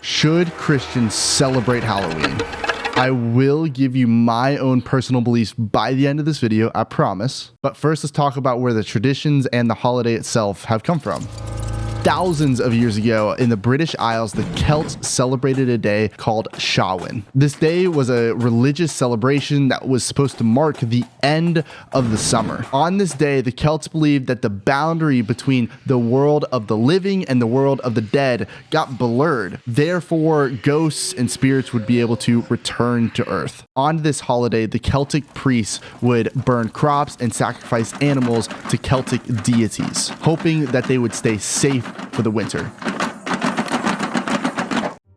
Should Christians celebrate Halloween? I will give you my own personal beliefs by the end of this video, I promise. But first, let's talk about where the traditions and the holiday itself have come from. Thousands of years ago, in the British Isles, the Celts celebrated a day called Samhain. This day was a religious celebration that was supposed to mark the end of the summer. On this day, the Celts believed that the boundary between the world of the living and the world of the dead got blurred. Therefore, ghosts and spirits would be able to return to Earth. On this holiday, the Celtic priests would burn crops and sacrifice animals to Celtic deities, hoping that they would stay safe for the winter.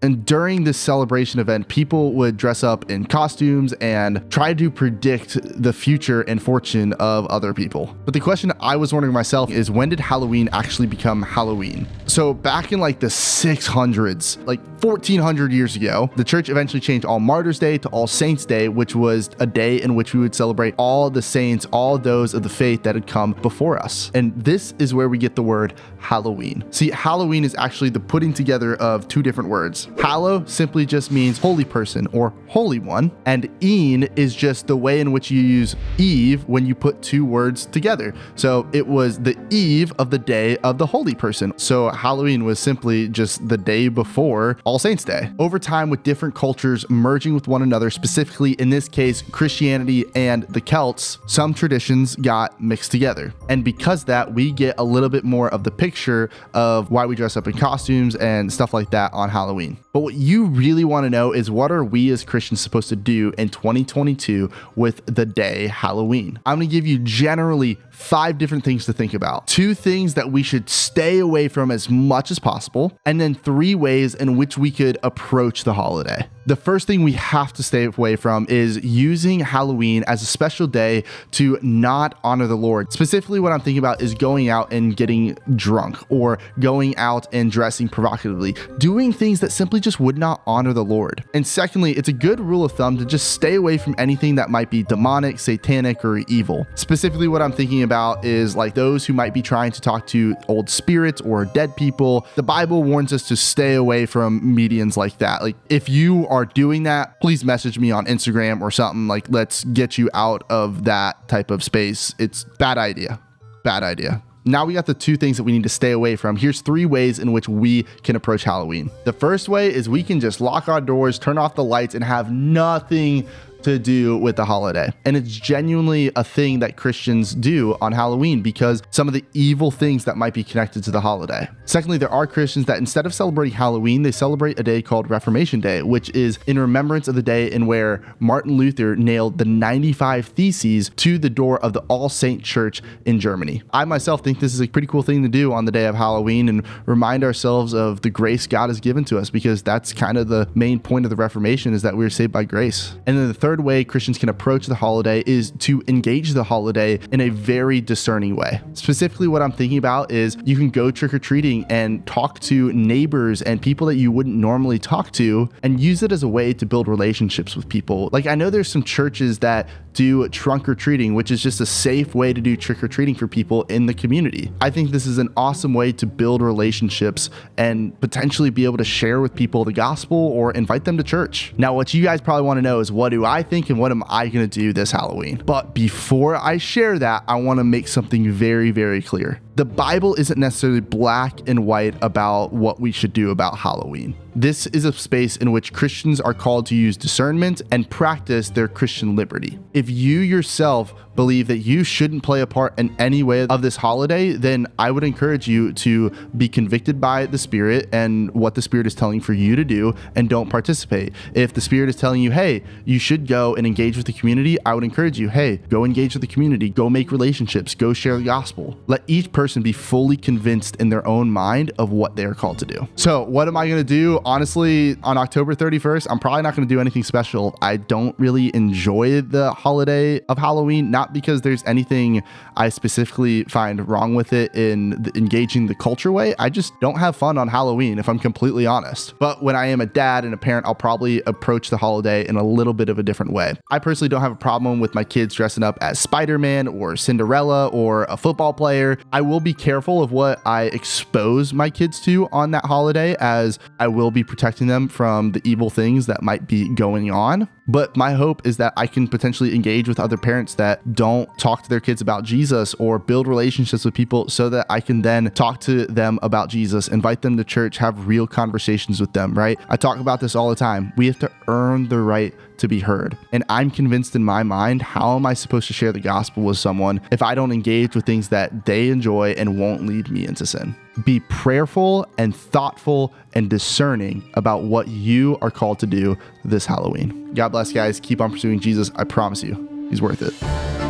And during this celebration event, people would dress up in costumes and try to predict the future and fortune of other people. But the question I was wondering myself is, when did Halloween actually become Halloween? So back in like the 600s, like 1400 years ago, the church eventually changed All Martyrs Day to All Saints Day, which was a day in which we would celebrate all the saints, all those of the faith that had come before us. And this is where we get the word Halloween. See, Halloween is actually the putting together of two different words. Hallow simply just means holy person or holy one, and een is just the way in which you use eve when you put two words together. So it was the eve of the day of the holy person. So Halloween was simply just the day before All Saints Day. Over time, with different cultures merging with one another, specifically in this case Christianity and the Celts, some traditions got mixed together. And because that, we get a little bit more of the picture of why we dress up in costumes and stuff like that on Halloween. But what you really want to know is, what are we as Christians supposed to do in 2022 with the day Halloween? I'm going to give you generally 5 different things to think about. 2 things that we should stay away from as much as possible, and then 3 ways in which we could approach the holiday. The first thing we have to stay away from is using Halloween as a special day to not honor the Lord. Specifically, what I'm thinking about is going out and getting drunk, or going out and dressing provocatively, doing things that simply just would not honor the Lord. And secondly, it's a good rule of thumb to just stay away from anything that might be demonic, satanic, or evil. Specifically, what I'm thinking about is like those who might be trying to talk to old spirits or dead people. The Bible warns us to stay away from mediums like that. Like, if you are doing that, please message me on Instagram or something. Like, let's get you out of that type of space. It's bad idea. Bad idea. Now we got the 2 things that we need to stay away from. Here's 3 ways in which we can approach Halloween. The first way is we can just lock our doors, turn off the lights, and have nothing to do with the holiday. And it's genuinely a thing that Christians do on Halloween because some of the evil things that might be connected to the holiday. Secondly, there are Christians that instead of celebrating Halloween, they celebrate a day called Reformation Day, which is in remembrance of the day in where Martin Luther nailed the 95 Theses to the door of the All Saint Church in Germany. I myself think this is a pretty cool thing to do on the day of Halloween and remind ourselves of the grace God has given to us, because that's kind of the main point of the Reformation, is that we are saved by grace. And then the third way Christians can approach the holiday is to engage the holiday in a very discerning way. Specifically, what I'm thinking about is you can go trick-or-treating and talk to neighbors and people that you wouldn't normally talk to, and use it as a way to build relationships with people. Like, I know there's some churches that do trunk-or-treating, which is just a safe way to do trick-or-treating for people in the community. I think this is an awesome way to build relationships and potentially be able to share with people the gospel or invite them to church. Now, what you guys probably want to know is, what do I think and what am I going to do this Halloween? But before I share that, I want to make something very, very clear. The Bible isn't necessarily black and white about what we should do about Halloween. This is a space in which Christians are called to use discernment and practice their Christian liberty. If you yourself believe that you shouldn't play a part in any way of this holiday, then I would encourage you to be convicted by the Spirit and what the Spirit is telling for you to do, and don't participate. If the Spirit is telling you, hey, you should go and engage with the community, I would encourage you, hey, go engage with the community, go make relationships, go share the gospel. Let each person be fully convinced in their own mind of what they are called to do. So what am I going to do? Honestly, on October 31st, I'm probably not going to do anything special. I don't really enjoy the holiday of Halloween, not because there's anything I specifically find wrong with it in engaging the culture way. I just don't have fun on Halloween, if I'm completely honest. But when I am a dad and a parent, I'll probably approach the holiday in a little bit of a different way. I personally don't have a problem with my kids dressing up as Spider-Man or Cinderella or a football player. I will will be careful of what I expose my kids to on that holiday, as I will be protecting them from the evil things that might be going on. But my hope is that I can potentially engage with other parents that don't talk to their kids about Jesus or build relationships with people, so that I can then talk to them about Jesus, invite them to church, have real conversations with them, right? I talk about this all the time. We have to earn the right to be heard. And I'm convinced in my mind, how am I supposed to share the gospel with someone if I don't engage with things that they enjoy and won't lead me into sin? Be prayerful and thoughtful and discerning about what you are called to do this Halloween. God bless, guys. Keep on pursuing Jesus. I promise you, he's worth it.